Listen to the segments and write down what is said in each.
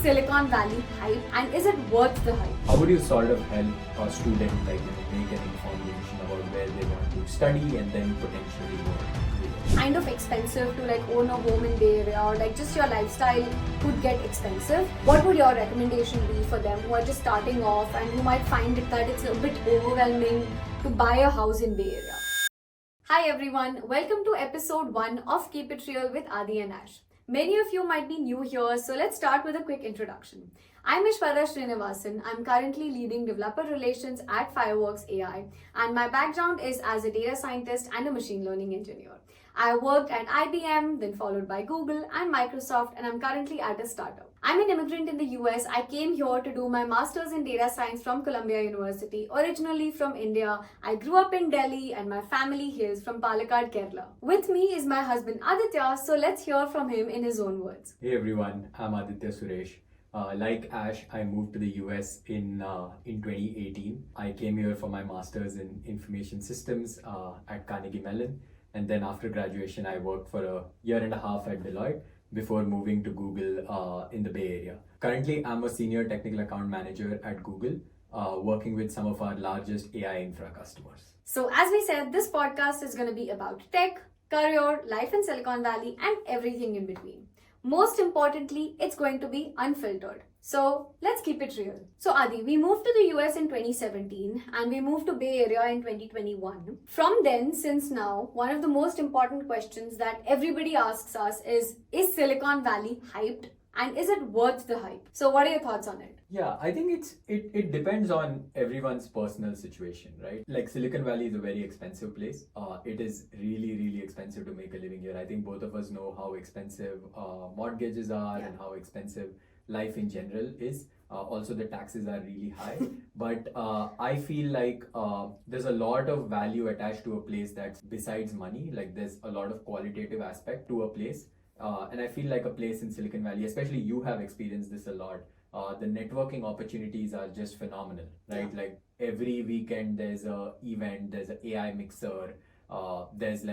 Silicon Valley hype, and is it worth the hype? How would you sort of help a student make an informed decision about where they want to study and then potentially work? Kind of expensive to own a home in Bay Area, or just your lifestyle could get expensive. What would your recommendation be for them who are just starting off and who might find it that it's a bit overwhelming to buy a house in Bay Area? Hi everyone, welcome to episode 1 of Keep It Real with Adi and Ash. Many of you might be new here, so let's start with a quick introduction. I'm Ishwara Srinivasan. I'm currently leading developer relations at Fireworks AI, and my background is as a data scientist and a machine learning engineer. I worked at IBM, then followed by Google and Microsoft, and I'm currently at a startup. I'm an immigrant in the US. I came here to do my master's in data science from Columbia University, originally from India. I grew up in Delhi and my family hails from Palakkad, Kerala. With me is my husband Aditya, so let's hear from him in his own words. Hey everyone, I'm Aditya Suresh. Like Ash, I moved to the US in 2018. I came here for my master's in information systems at Carnegie Mellon. And then after graduation, I worked for a year and a half at Deloitte before moving to Google in the Bay Area. Currently, I'm a senior technical account manager at Google, working with some of our largest AI infra customers. So as we said, this podcast is going to be about tech, career, life in Silicon Valley, and everything in between. Most importantly, it's going to be unfiltered. So let's keep it real. So Adi, we moved to the US in 2017 and we moved to Bay Area in 2021. From then, since now, one of the most important questions that everybody asks us is Silicon Valley hyped? And is it worth the hype? So what are your thoughts on it? Yeah, I think it depends on everyone's personal situation, right? Like Silicon Valley is a very expensive place. It is really, really expensive to make a living here. I think both of us know how expensive mortgages are and how expensive life in general is. Also, the taxes are really high. But I feel like there's a lot of value attached to a place that's besides money. Like there's a lot of qualitative aspect to a place. And I feel like a place in Silicon Valley, especially you have experienced this a lot, the networking opportunities are just phenomenal, right? Yeah. Like every weekend there's a event, there's an AI mixer, there's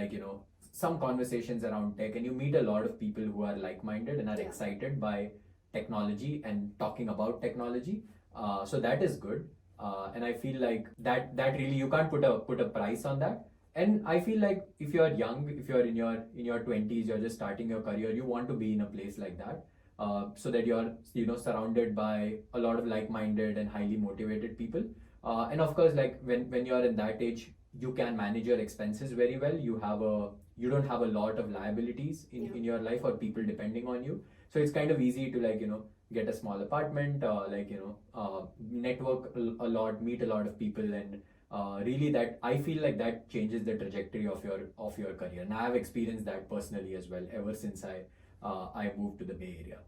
some conversations around tech, and you meet a lot of people who are like-minded and are excited by technology and talking about technology. So that is good. And I feel like that really, you can't put a price on that. And I feel like if you're young, if you're in your 20s, you're just starting your career, you want to be in a place like that, so that you're surrounded by a lot of like-minded and highly motivated people. And of course, like when you're in that age, you can manage your expenses very well. You don't have a lot of liabilities in your life or people depending on you. So it's kind of easy to get a small apartment, network a lot, meet a lot of people, and really that I feel like that changes the trajectory of your career. And I have experienced that personally as well ever since I moved to the Bay Area.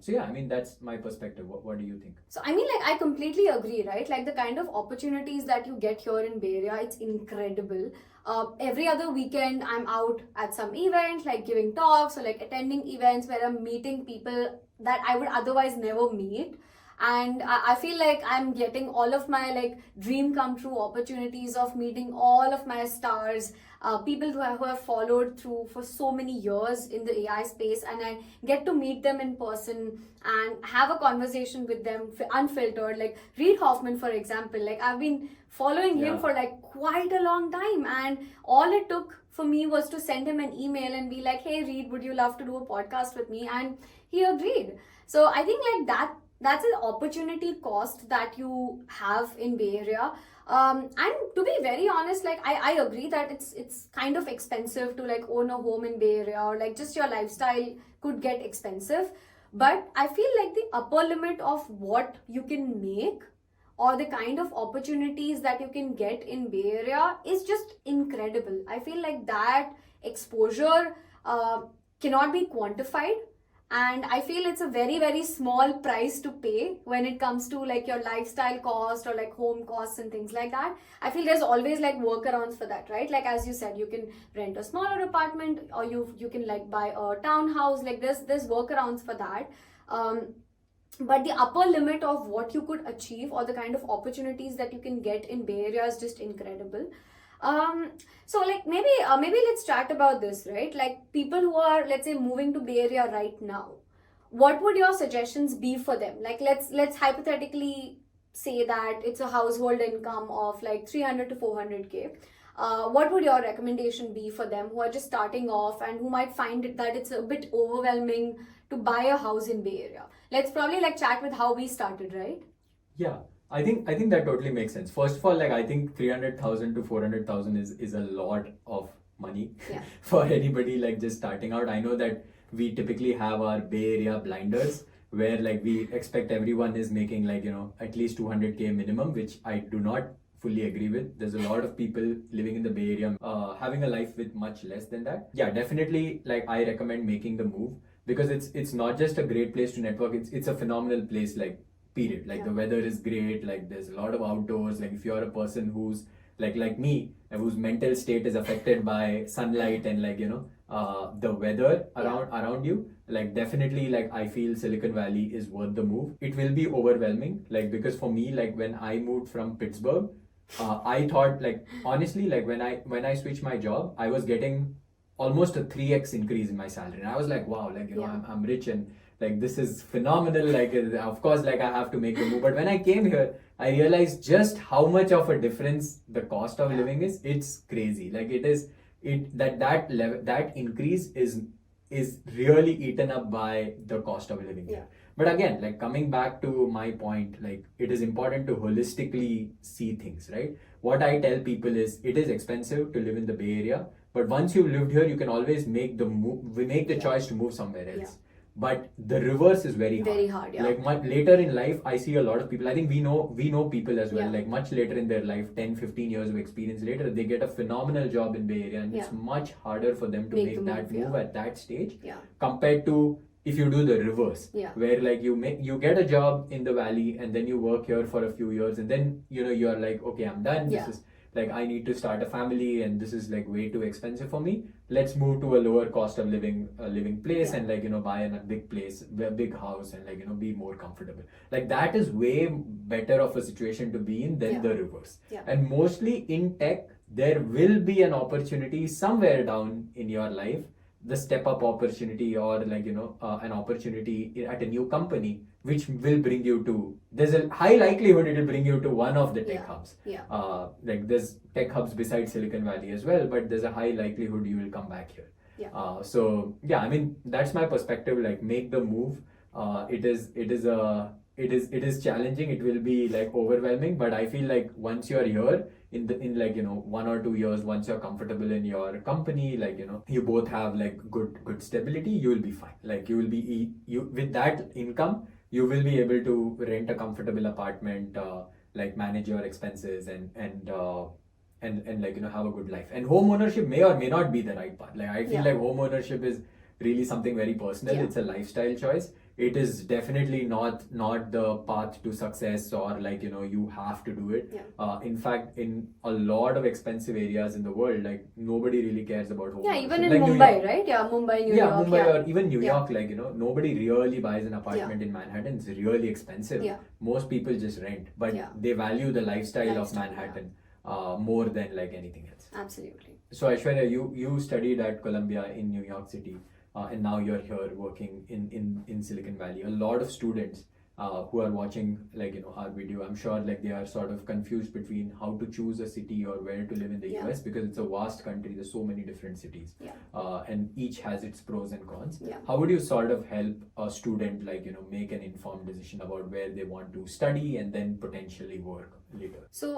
So yeah, I mean, that's my perspective. What do you think? So I mean, I completely agree, right? Like the kind of opportunities that you get here in Bay Area, it's incredible. Every other weekend, I'm out at some event, like giving talks or like attending events where I'm meeting people that I would otherwise never meet. And I feel like I'm getting all of my dream come true opportunities of meeting all of my stars, people who have followed through for so many years in the AI space, and I get to meet them in person and have a conversation with them unfiltered. Like Reid Hoffman, for example, like I've been following him for quite a long time, and all it took for me was to send him an email and be like, hey Reid, would you love to do a podcast with me? And he agreed. So I think that's an opportunity cost that you have in Bay Area. And to be very honest, I agree that it's kind of expensive to own a home in Bay Area, or just your lifestyle could get expensive. But I feel like the upper limit of what you can make or the kind of opportunities that you can get in Bay Area is just incredible. I feel like that exposure cannot be quantified. And I feel it's a very, very small price to pay when it comes to your lifestyle cost or home costs and things like that. I feel there's always workarounds for that, right? Like as you said, you can rent a smaller apartment, or you can buy a townhouse. There's workarounds for that. But the upper limit of what you could achieve or the kind of opportunities that you can get in Bay Area is just incredible. So maybe let's chat about this, right? Like people who are, let's say, moving to Bay Area right now, what would your suggestions be for them? Like let's hypothetically say that it's a household income of like 300 to 400K. What would your recommendation be for them who are just starting off and who might find it that it's a bit overwhelming to buy a house in Bay Area? Let's probably like chat with how we started, right? Yeah, I think that totally makes sense. First of all, like I think 300,000 to 400,000 is a lot of money Yeah. for anybody like just starting out. I know that we typically have our Bay Area blinders where like we expect everyone is making like at least 200K minimum, which I do not fully agree with. There's a lot of people living in the Bay Area having a life with much less than that. Yeah, definitely like I recommend making the move because it's not just a great place to network. It's a phenomenal place like period. Like Yeah. the weather is great, like there's a lot of outdoors. Like if you're a person who's like me and whose mental state is affected by sunlight and like the weather around you, like definitely like I feel Silicon Valley is worth the move. It will be overwhelming like because for me like when I moved from Pittsburgh, I thought like honestly like when I switched my job I was getting almost a 3x increase in my salary and I was like wow, like Yeah. I'm rich and like this is phenomenal, like of course like I have to make the move. But when I came here I realized just how much of a difference the cost of Yeah. living is. It's crazy. Like that level, that increase is really eaten up by the cost of living here. Yeah. But again, like coming back to my point, like it is important to holistically see things, right? What I tell people is it is expensive to live in the Bay Area, but once you've lived here, you can always make the move, make the Yeah. choice to move somewhere else. Yeah. But the reverse is very hard. Very hard, yeah. Like later in life, I see a lot of people. I think we know people as well. Yeah. Like much later in their life, 10, 15 years of experience later, they get a phenomenal job in Bay Area, and it's Yeah. much harder for them to Make make the that move, move yeah. at that stage Yeah. compared to if you do the reverse, Yeah. where like you get a job in the valley and then you work here for a few years and then you're like okay, I'm done. Yeah. This is like I need to start a family and this is like way too expensive for me. Let's move to a lower cost of living place Yeah. and like buy in a big place, a big house, and like be more comfortable. Like that is way better of a situation to be in than Yeah. the reverse. Yeah. And mostly in tech there will be an opportunity somewhere down in your life, the step up opportunity or like an opportunity at a new company which will bring you to, there's a high likelihood it will bring you to one of the tech Yeah. hubs. Yeah. Like there's tech hubs besides Silicon Valley as well, but there's a high likelihood you will come back here. Yeah. So yeah, I mean that's my perspective. Like make the move. It is challenging. It will be like overwhelming, but I feel like once you're here in like 1 or 2 years, once you're comfortable in your company, like you both have like good stability, you will be fine. Like you will be you with that income, you will be able to rent a comfortable apartment, like manage your expenses and like have a good life. And home ownership may or may not be the right path. Like I feel Yeah. like home ownership is really something very personal. Yeah. It's a lifestyle choice. It is definitely not the path to success or like you have to do it. Yeah. In fact, in a lot of expensive areas in the world, like nobody really cares about home Yeah, ownership. even in Like New Mumbai, York. right? Yeah, Mumbai, New Yeah, York. Mumbai Yeah. or even New Yeah. York, like nobody really buys an apartment in Manhattan. It's really expensive. Yeah. Most people just rent, but Yeah. they value the lifestyle of Lifestyle, Manhattan more than like anything else. Absolutely. So Aishwarya, you studied at Columbia in New York City, and now you're here working in Silicon Valley. A lot of students who are watching like our video, I'm sure like they are sort of confused between how to choose a city or where to live in the Yeah. US because it's a vast country. There's so many different cities, Yeah. and each has its pros and cons. Yeah. How would you sort of help a student like make an informed decision about where they want to study and then potentially work later? So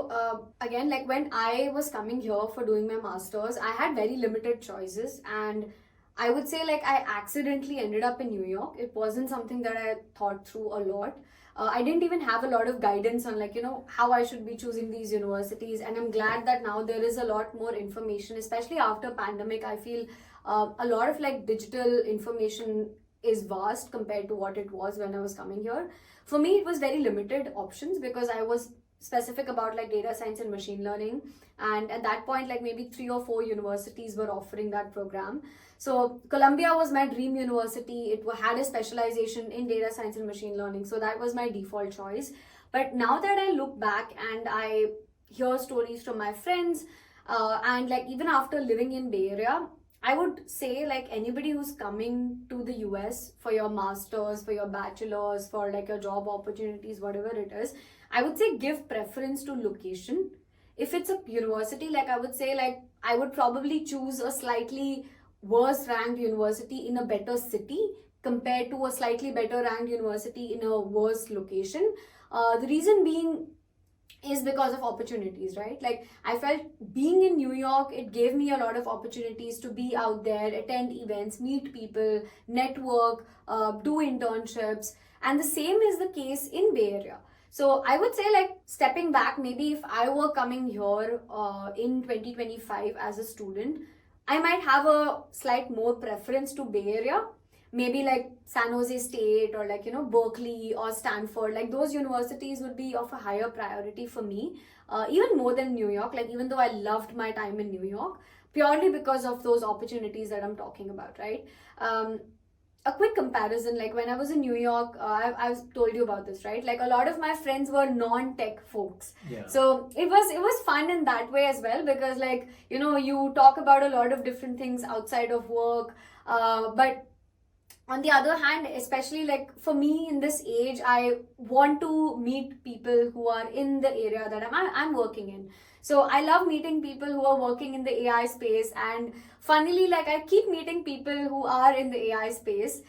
again, like when I was coming here for doing my masters, I had very limited choices, and I would say like I accidentally ended up in New York. It wasn't something that I thought through a lot. I didn't even have a lot of guidance on like how I should be choosing these universities, and I'm glad that now there is a lot more information, especially after pandemic. I feel a lot of like digital information is vast compared to what it was when I was coming here. For me, it was very limited options because I was specific about like data science and machine learning, and at that point like maybe 3 or 4 universities were offering that program. So Columbia was my dream university. It had a specialization in data science and machine learning, so that was my default choice. But now that I look back and I hear stories from my friends, and like even after living in Bay Area, I would say like anybody who's coming to the US for your masters, for your bachelors, for like your job opportunities, whatever it is, I would say give preference to location. If it's a university, like I would say like I would probably choose a slightly worse ranked university in a better city compared to a slightly better ranked university in a worse location. The reason being is because of opportunities, right? Like I felt being in New York, it gave me a lot of opportunities to be out there, attend events, meet people, network, do internships, and the same is the case in Bay Area. So I would say like stepping back, maybe if I were coming here in 2025 as a student, I might have a slight more preference to Bay Area, maybe like San Jose State or like Berkeley or Stanford. Like those universities would be of a higher priority for me, even more than New York. Like even though I loved my time in New York, purely because of those opportunities that I'm talking about, right? A quick comparison, like when I was in New York, I've told you about this, right? Like a lot of my friends were non-tech folks. Yeah. So it was fun in that way as well, because like you talk about a lot of different things outside of work, but on the other hand, especially like for me in this age, I want to meet people who are in the area that I'm working in. So I love meeting people who are working in the AI space, and funnily, like I keep meeting people who are in the AI space.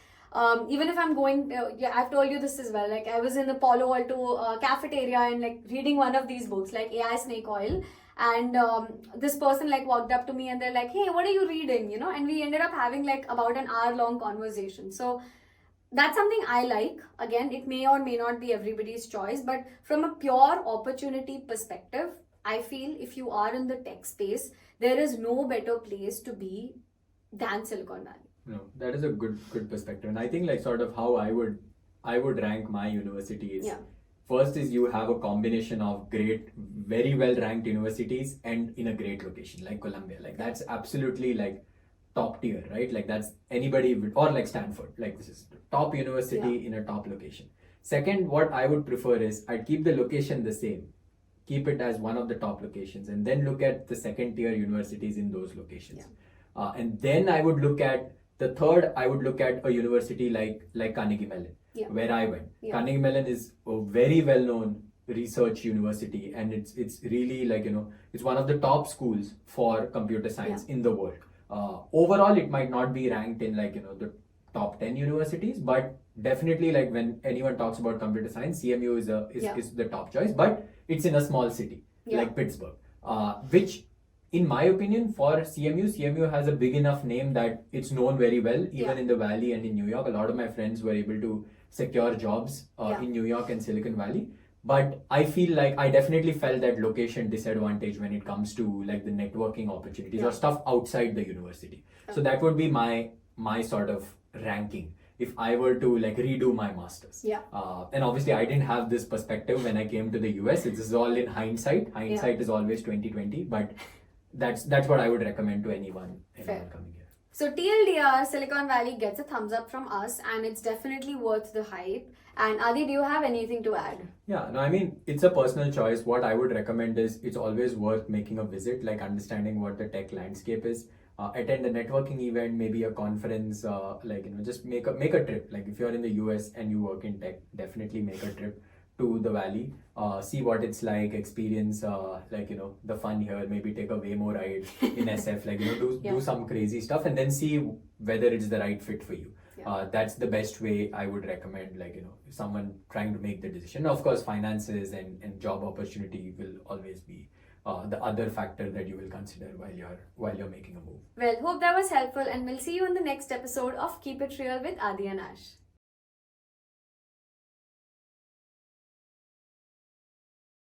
Even if I'm going, yeah, I've told you this as well. Like I was in the Palo Alto cafeteria and like reading one of these books, like AI Snake Oil, and this person like walked up to me and they're like, hey, what are you reading, and we ended up having like about an hour long conversation. So that's something I like. Again, it may or may not be everybody's choice, but from a pure opportunity perspective, I feel if you are in the tech space, there is no better place to be than Silicon Valley. No, that is a good perspective, and I think like sort of how I would rank my university is, Yeah. first is you have a combination of great, very well ranked universities and in a great location like Columbia. Like that's absolutely like top tier, right? Like that's anybody would, or like Stanford. Like this is top university in a top location. Second, what I would prefer is I'd keep the location the same, keep it as one of the top locations, and then look at the second tier universities in those locations. And then I would look at the third. I would look at a university like Carnegie Mellon, where I went. Carnegie Mellon is a very well known research university, and it's really like it's one of the top schools for computer science in the world. Overall, it might not be ranked in like the top 10 universities, but definitely like when anyone talks about computer science, CMU is the top choice, but it's in a small city like Pittsburgh, which in my opinion for CMU has a big enough name that it's known very well even in the Valley and in New York. A lot of my friends were able to secure jobs in New York and Silicon Valley. But I feel like I definitely felt that location disadvantage when it comes to like the networking opportunities or stuff outside the university. So that would be my sort of ranking if I were to like redo my masters. And obviously I didn't have this perspective when I came to the US. This is all in hindsight. Hindsight is always 2020, but that's what I would recommend to anyone coming here. So TLDR, Silicon Valley gets a thumbs up from us, and it's definitely worth the hype. And Adi, do you have anything to add? Yeah, no, I mean, it's a personal choice. What I would recommend is it's always worth making a visit, like understanding what the tech landscape is. Attend a networking event, maybe a conference, just make a trip. Like if you're in the US and you work in tech, definitely make a trip to the Valley, see what it's like, experience the fun here, maybe take a Waymo ride in SF, do some crazy stuff, and then see whether it's the right fit for you. That's the best way I would recommend, someone trying to make the decision. Of course, finances and job opportunity will always be the other factor that you will consider while you're making a move. Well, hope that was helpful, and we'll see you in the next episode of Keep It Real with Adi and Aish.